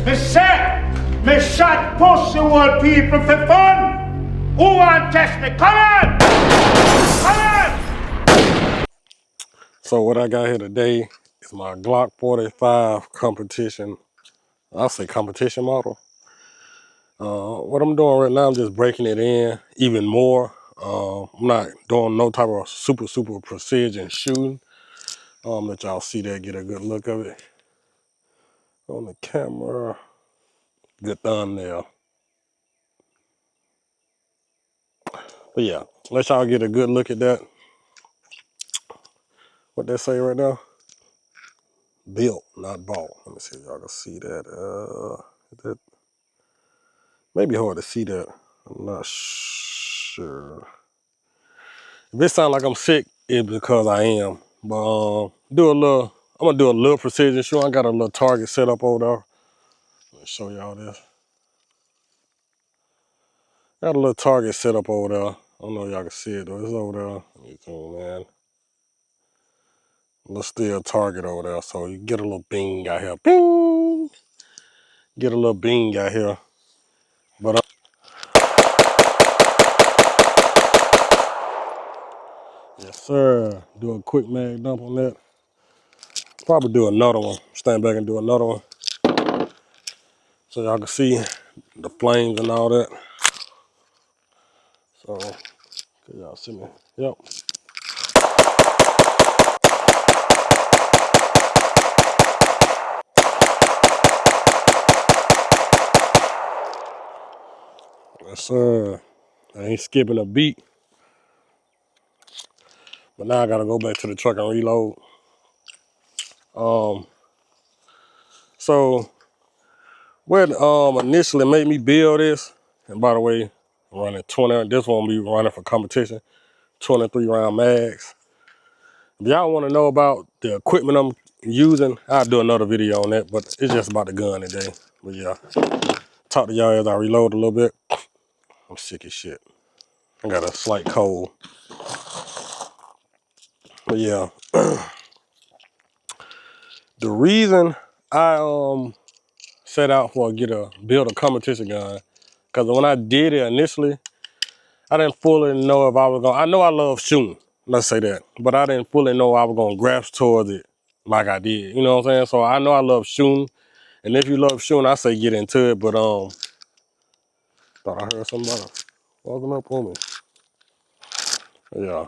Me say, me shot pussy old people for fun. Who want test me? Come on! Come on! So what I got here today is my Glock 45 competition. I'll say competition model. What I'm doing right now, I'm just breaking it in even more. I'm not doing no type of super precision shooting. Let y'all see that, get a good look of it on the camera. Good thumbnail. But yeah, let y'all get a good look at that. What they say right now? Built, not bought. Let me see if y'all can see that. That maybe hard to see that. I'm not sure. If it sounds like I'm sick, it's because I am. But I'm gonna do a little precision shoot. I got a little target set up over there. Let me show y'all this. Got a little target set up over there. I don't know if y'all can see it though. It's over there. Let me zoom in. A little still target over there. So you get a little bing out here. Bing! Get a little bing out here. But yes sir. Do a quick mag dump on that. Probably do another one. Stand back and do another one. So y'all can see the flames and all that. So, can y'all see me? Yep. Yes sir. I ain't skipping a beat. But now I gotta go back to the truck and reload. So what initially made me build this, and by the way, I'm running 20, this one be running for competition, 23 round mags. If y'all wanna know about the equipment I'm using, I'll do another video on that, but it's just about the gun today. But yeah, talk to y'all as I reload a little bit. I'm sick as shit. I got a slight cold. But yeah, the reason I set out for build a competition gun, because when I did it initially, I didn't fully know if I was gonna, I know I love shooting, let's say that, but I didn't fully know I was gonna grasp towards it like I did, you know what I'm saying? So I know I love shooting, and if you love shooting, I say get into it, but thought I heard somebody walking up on me. Yeah.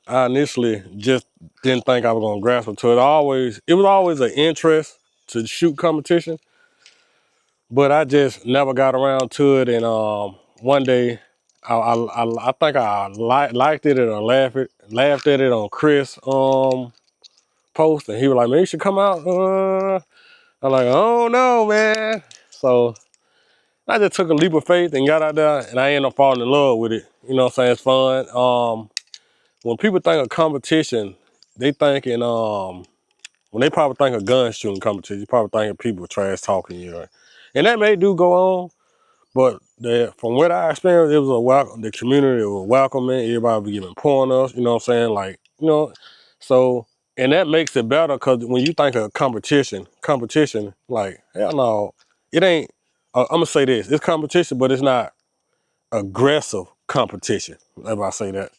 I initially just didn't think I was gonna grasp into it. It was always an interest to shoot competition, but I just never got around to it. And one day, I think I liked it or laughed at it on Chris post, and he was like, "Man, you should come out." I'm like, "Oh no, man!" So I just took a leap of faith and got out there, and I ended up falling in love with it. You know what I'm saying? It's fun. When people think of competition, they thinking when they probably think of gun shooting competition, you probably think of people trash talking you, and that may do go on. But from what I experienced, it was the community was welcoming, everybody was giving pointers, you know what I'm saying? Like, you know, so, and that makes it better because when you think of competition, like, hell no, it ain't, I'm gonna say this, it's competition, but it's not aggressive competition, if I say that.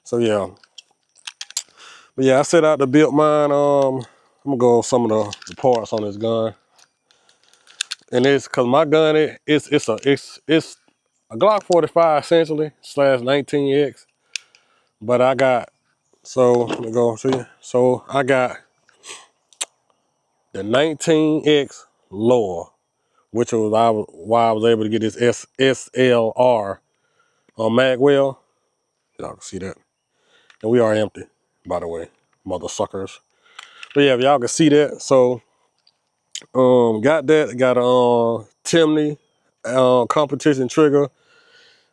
So yeah, but yeah, I set out to build mine, I'm gonna go over some of the parts on this gun. And it's cause my gun, it's a Glock 45 essentially, /19X. But I got, so let me go see. So I got the 19X lower, which was why I was able to get this SLR on Magwell. Y'all can see that. And we are empty, by the way, mother suckers. But yeah, if y'all can see that. So got that, got a Timney competition trigger.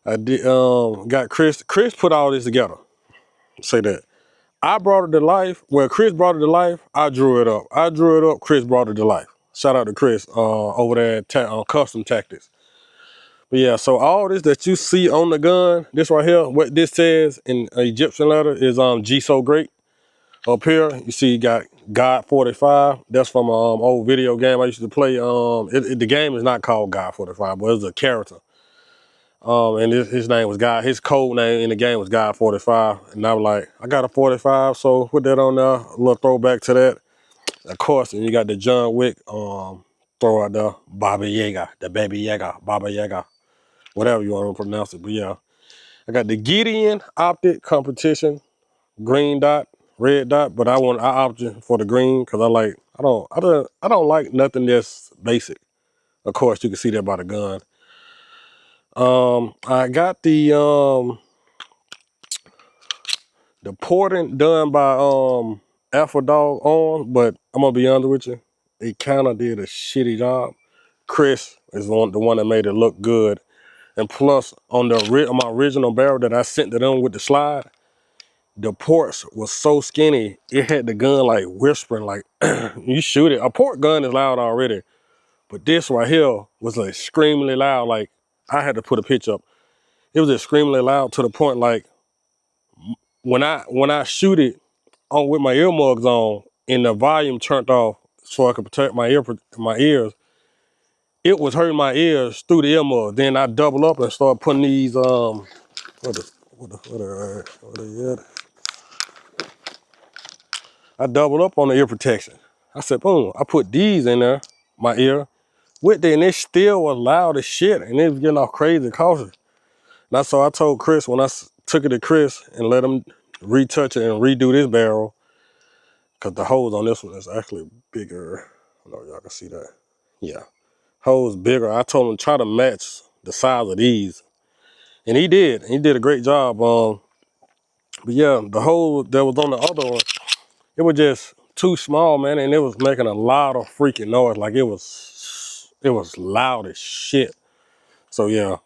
I did got Chris put all this together. Say that. I brought it to life. Well, Chris brought it to life. I drew it up. Chris brought it to life. Shout out to Chris over there at Custom Tactics. But yeah, so all this that you see on the gun, this right here, what this says in Egyptian letter is G so great. Up here, you see you got God 45. That's from an old video game I used to play. The game is not called God 45, but it's a character. And his name was God. His code name in the game was God 45. And I was like, I got a 45, so put that on there. A little throwback to that. Of course, and you got the John Wick throw out there, Baba Yaga, the Baby Yaga, Baba Yaga, whatever you want to pronounce it. But yeah, I got the Gideon Optic Competition, green dot, red dot, but I opted for the green because I don't like nothing that's basic. Of course, you can see that by the gun. I got the porting done by Alpha Dog on, but I'm gonna be honest with you, it kind of did a shitty job. Chris is the one that made it look good, and plus on my original barrel that I sent to them with the slide, the ports was so skinny it had the gun like whispering, like you shoot it. A port gun is loud already, but this right here was like extremely loud. Like I had to put a pitch up. It was extremely loud to the point like when I shoot it on with my earmuffs on and the volume turned off so I could protect my ears, it was hurting my ears through the earmuffs. Then I double up and start putting these what are at? I doubled up on the ear protection. I said, boom, I put these in there, my ear, with it, and it still was loud as shit, and it was getting all crazy cautious. And so I told Chris when I took it to Chris and let him retouch it and redo this barrel, because the hose on this one is actually bigger. I don't know if y'all can see that. Yeah, hose bigger. I told him try to match the size of these, and he did. He did a great job. But yeah, the hose that was on the other one, it was just too small, man, and it was making a lot of freaking noise. Like it was loud as shit. So yeah.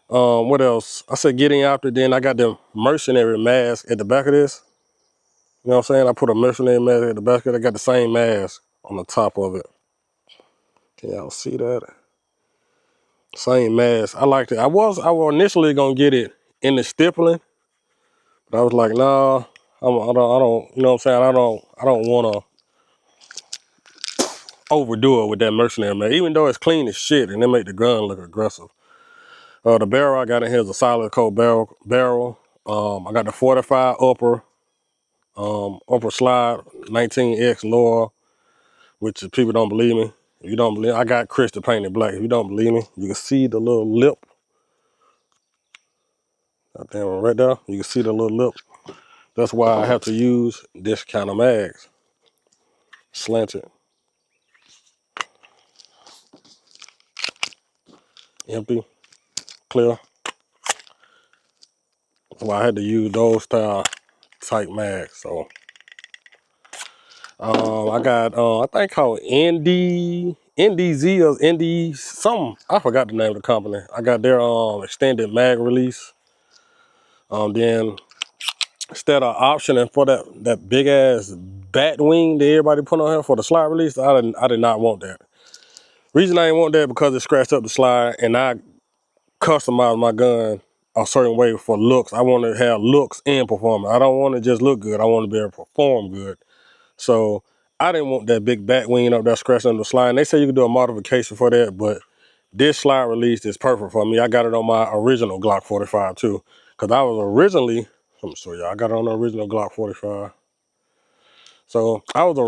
What else? I said getting after. Then I got the mercenary mask at the back of this. You know what I'm saying? I put a mercenary mask at the back of it. I got the same mask on the top of it. Can y'all see that? Same mask. I liked it. I was initially gonna get it in the stippling, but I was like, nah, I don't. You know what I'm saying? I don't wanna overdo it with that mercenary mask, even though it's clean as shit and it make the gun look aggressive. The barrel I got in here is a solid coat barrel. I got the 45 upper slide, 19X lower, which if people don't believe me, if you don't believe, I got Chris to paint it black. If you don't believe me, you can see the little lip. Right there, you can see the little lip. That's why I have to use this kind of mags. Slanted. Empty. Clear. That's why I had to use those style type mags. So I got I think called NDZ or ND something. I forgot the name of the company. I got their extended mag release. Then instead of optioning for that big ass bat wing that everybody put on here for the slide release, I did not want that. Reason I didn't want that because it scratched up the slide, and I customized my gun a certain way for looks. I want to have looks and performance. I don't want to just look good. I want to be able to perform good. So I didn't want that big bat wing up there scratching on the slide. And they say you can do a modification for that, but this slide release is perfect for me. I got it on my original Glock 45 too. Cause I was originally, let me show y'all, I got it on the original Glock 45. So I was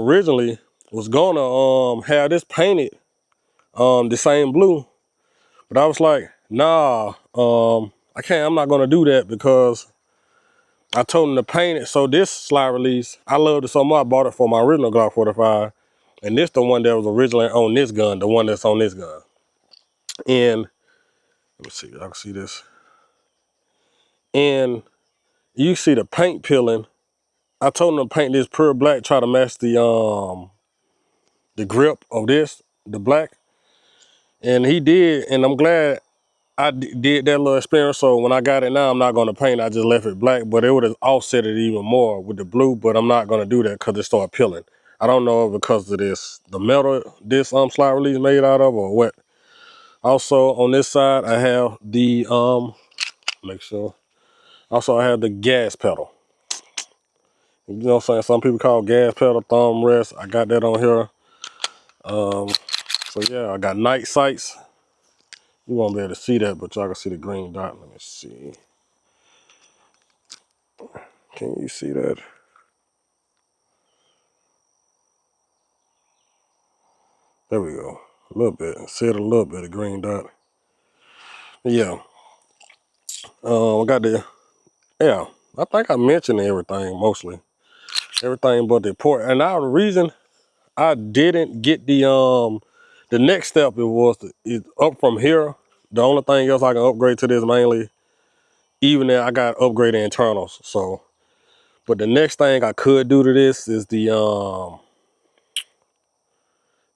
gonna have this painted the same blue, but I was like, nah, I'm not gonna do that because I told him to paint it. So this slide release, I loved it so much I bought it for my original Glock 45. And this the one that was originally on this gun, the one that's on this gun. And let me see, I can see this. And you see the paint peeling. I told him to paint this pure black, try to match the grip of this, the black. And he did, and I'm glad I did that little experiment. So when I got it now, I'm not gonna paint, I just left it black, but it would have offset it even more with the blue, but I'm not gonna do that because it started peeling. I don't know if because of the metal this slide release made out of or what. Also on this side, I have the, make sure. Also I have the gas pedal. You know what I'm saying? Some people call gas pedal thumb rest. I got that on here. So yeah, I got night sights. You won't be able to see that, but y'all can see the green dot. Let me see. Can you see that? There we go. A little bit. See it a little bit of green dot. Yeah. I got the, yeah, I think I mentioned everything mostly. Everything but the port. And now the reason I didn't get the next step is up from here. The only thing else I can upgrade to this mainly, even then I got upgraded internals. So, but the next thing I could do to this is do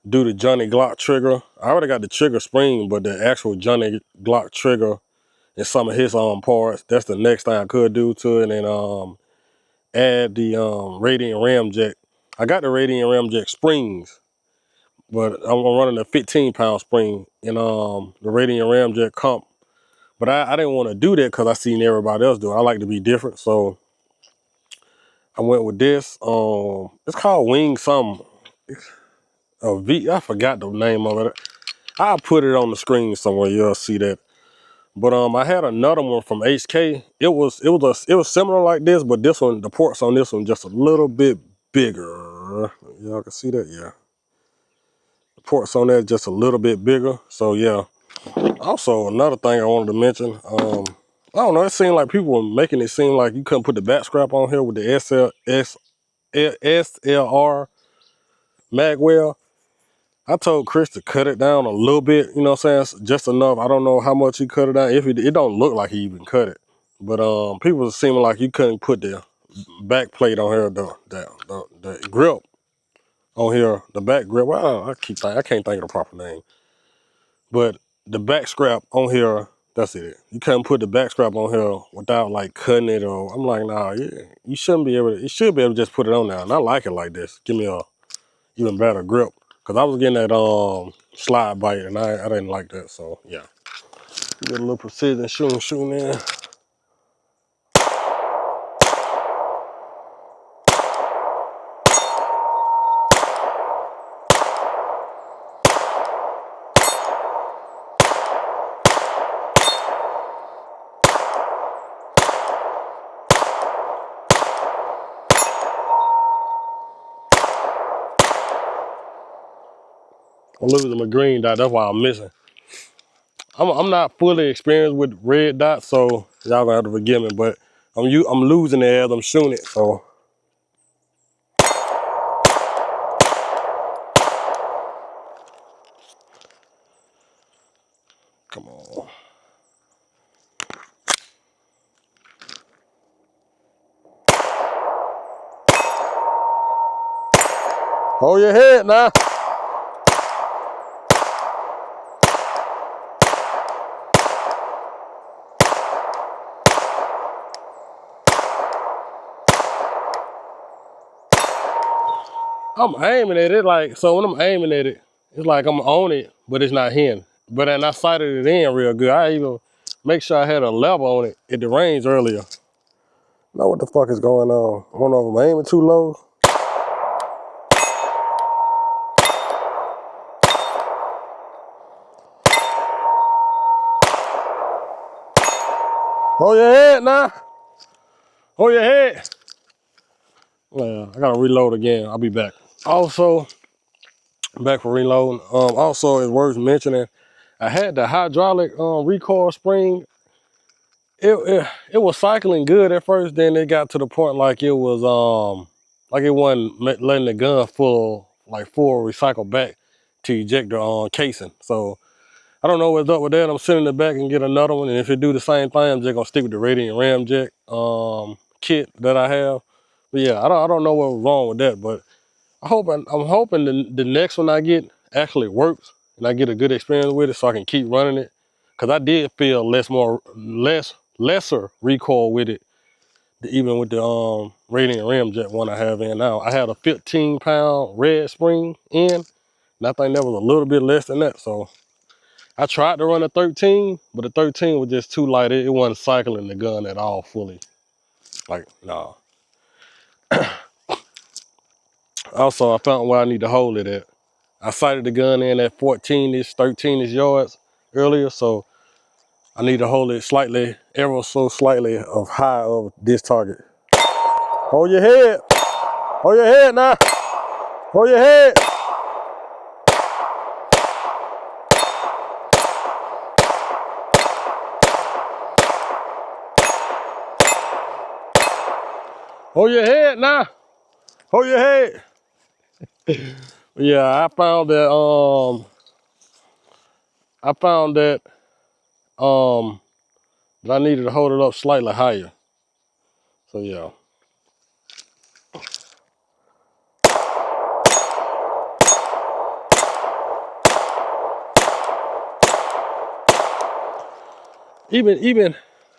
the Johnny Glock trigger. I already got the trigger spring, but the actual Johnny Glock trigger and some of his parts, that's the next thing I could do to it. And add the radiant ramjet. I got the radiant ramjet springs, but I'm running a 15-pound spring in the radiant ramjet comp. But I didn't want to do that because I seen everybody else do it. I like to be different, so I went with this. It's called Wing something. A V. I forgot the name of it. I'll put it on the screen somewhere. You'll see that. But I had another one from HK. It was similar like this, but this one, the ports on this one just a little bit bigger. Y'all can see that, yeah. The ports on that just a little bit bigger. So yeah. Also, another thing I wanted to mention. I don't know. It seemed like people were making it seem like you couldn't put the back scrap on here with the SLR magwell. I told Chris to cut it down a little bit, you know what I'm saying? Just enough. I don't know how much he cut it down. If it don't look like he even cut it. But people were seeming like you couldn't put the back plate on here, the grip on here, the back grip. Well, I can't think of the proper name. But the back scrap on here, that's it. You can't put the back scrap on here without like cutting it, or I'm like, nah, you shouldn't be able to, you should be able to just put it on there. And I like it like this. Give me a even better grip. Cause I was getting that slide bite and I didn't like that. So yeah. Get a little precision shooting in. I'm losing my green dot, that's why I'm missing. I'm not fully experienced with red dots, so y'all gonna have to forgive me, but I'm losing it as I'm shooting it, so. Come on. Hold your head now. I'm aiming at it like, so when I'm aiming at it, it's like I'm on it, but it's not hitting. But then I sighted it in real good. I even make sure I had a level on it at the range earlier. Know what the fuck is going on. I don't know if I'm aiming too low. Hold your head now. Hold your head. Well, I gotta reload again. I'll be back. Also, back for reloading. Also, it's worth mentioning, I had the hydraulic recoil spring. It was cycling good at first. Then it got to the point like it was like it wasn't letting the gun full recycle back to eject the casing. So I don't know what's up with that. I'm sending it back and get another one. And if it do the same thing, I'm just gonna stick with the radiant ramjet kit that I have. But yeah, I don't know what was wrong with that, but I'm hoping the next one I get actually works and I get a good experience with it so I can keep running it. Cause I did feel lesser recoil with it, even with the radiant ramjet one I have in now. I had a 15-pound red spring in, and I think that was a little bit less than that. So I tried to run a 13, but the 13 was just too light. It wasn't cycling the gun at all fully. Like, nah. Also, I found where I need to hold it at. I sighted the gun in at 14-ish, 13-ish yards earlier, so I need to hold it slightly, ever so slightly of high of this target. Hold your head. Hold your head now. Hold your head. Hold your head now. Hold your head. Yeah, I found that that I needed to hold it up slightly higher. So yeah. Even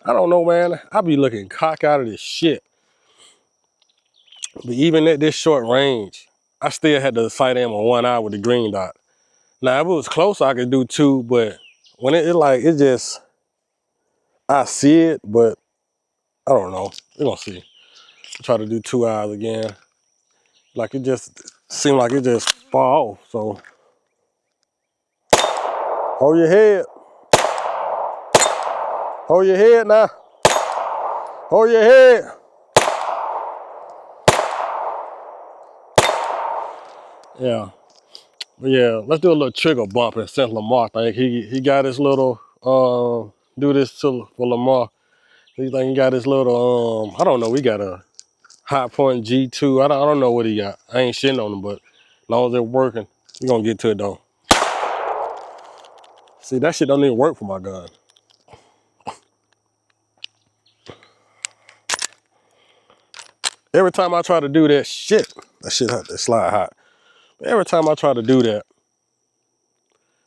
I don't know, man. I be looking cock out of this shit. But even at this short range, I still had the sight aim on one eye with the green dot. Now if it was close, I could do two, but when it just I see it, but I don't know. We're gonna see. Try to do 2 eyes again. Like it just seemed like it just fall off. So hold your head. Hold your head now. Hold your head. Yeah. But yeah, let's do a little trigger bumping since Lamar think he got his little do this for Lamar. He think he got his little I don't know, we got a High Point G2. I don't know what he got. I ain't shitting on him, but as long as they're working, we gonna get to it though. See, that shit don't even work for my gun. Every time I try to do that shit had to slide hot. But every time I try to do that,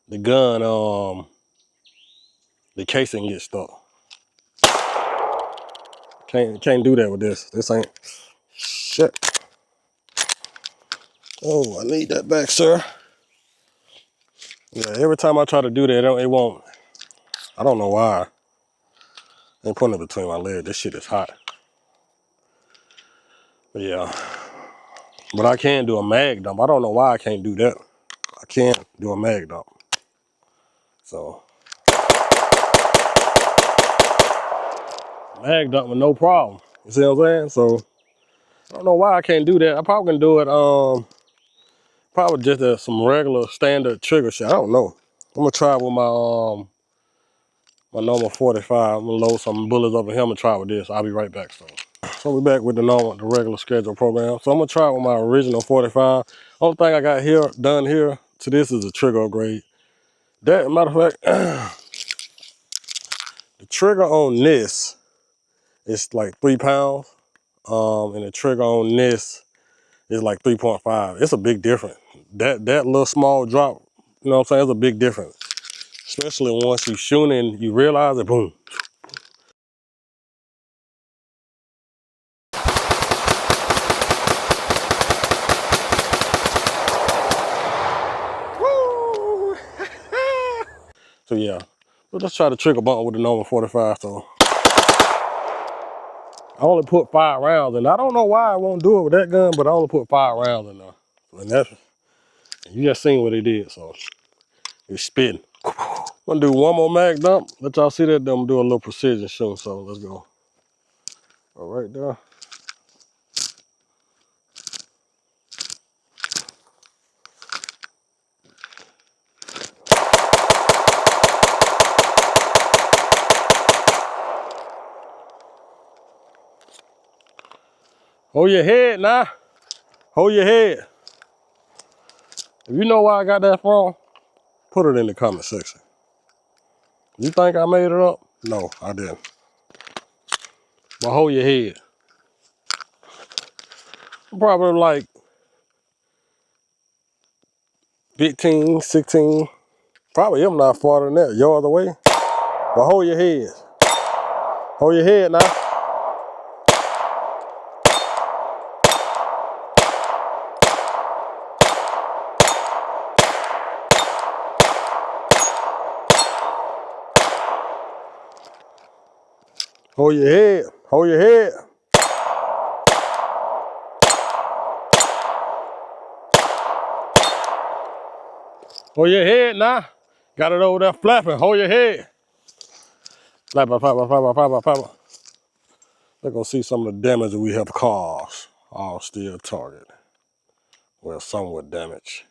the gun, the casing gets stuck. Can't do that with this. This ain't shit. Oh, I need that back, sir. Yeah, every time I try to do that, it won't. I don't know why. I'm putting it between my legs. This shit is hot. But yeah. But I can do a mag dump. I don't know why I can't do that. I can't do a mag dump. So mag dump with no problem. You see what I'm saying? So I don't know why I can't do that. I probably can do it probably just some regular standard trigger shit. I don't know. I'm gonna try with my normal 45. I'm gonna load some bullets over here. I'm gonna try with this. I'll be right back. So we're back with the regular schedule program. So I'm gonna try with my original 45. Only thing I got here done here to this is a trigger upgrade. That matter of fact, the trigger on this is like 3 pounds. And the trigger on this is like 3.5. It's a big difference. That little small drop, you know what I'm saying? It's a big difference. Especially once you shoot and you realize it, boom. Woo! So yeah, we'll just try to trigger bump with the normal 45. So I only put 5 rounds in. I don't know why I won't do it with that gun, but I only put 5 rounds in there. And that's, you just seen what it did, so it's spitting. I'm gonna do one more mag dump. Let y'all see that, then I'm gonna do a little precision shoot, so let's go. All right there. Hold your head now. Hold your head. If you know where I got that from, put it in the comment section. You think I made it up? No, I didn't. But hold your head. Probably like 15, 16. Probably I'm not farther than that, yards away. But hold your head. Hold your head now. Hold your head. Hold your head. Hold your head now. Got it over there flapping. Hold your head. Flap, flap, flap, flap, flap, flap. They're gonna see some of the damage that we have caused. All steel target. Well, somewhat damage.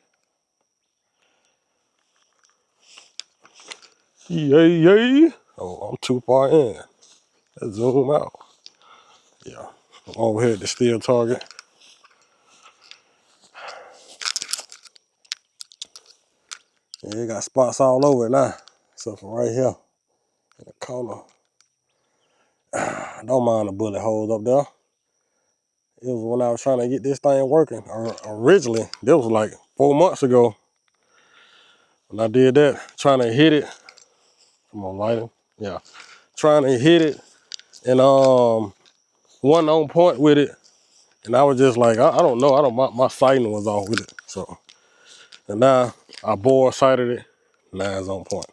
Yay, yay. Oh, I'm too far in. Let's zoom out. Yeah. Over here at the steel target. Yeah, you got spots all over it now. Except for right here in the corner. Don't mind the bullet holes up there. It was when I was trying to get this thing working. Originally, that was like 4 months ago. When I did that, trying to hit it. Come on, lighting. Yeah. Trying to hit it and wasn't on point with it. And I was just like, I don't know. My sighting was off with it. So, and now I bore sighted it. Now it's on point.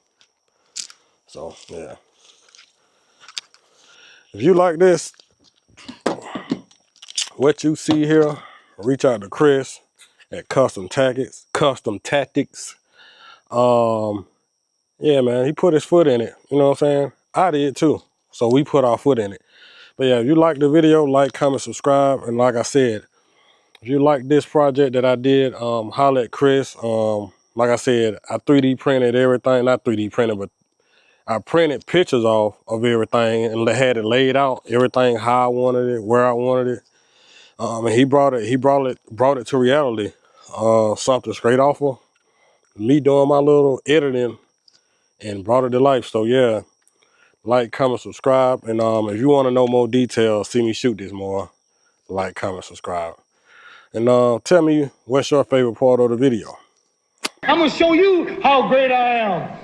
So, yeah. If you like this, what you see here, reach out to Chris at Custom Tactics. Yeah, man, he put his foot in it. You know what I'm saying? I did too. So we put our foot in it. But yeah, if you like the video, like, comment, subscribe. And like I said, if you like this project that I did, holler at Chris. Like I said, I 3D printed everything. Not 3D printed, but I printed pictures off of everything and had it laid out. Everything how I wanted it, where I wanted it. And he brought it to reality. Something straight off of me doing my little editing and brought it to life. So yeah, like, comment, subscribe. And if you want to know more details, see me shoot this more, like, comment, subscribe. And tell me what's your favorite part of the video. I'm gonna show you how great I am.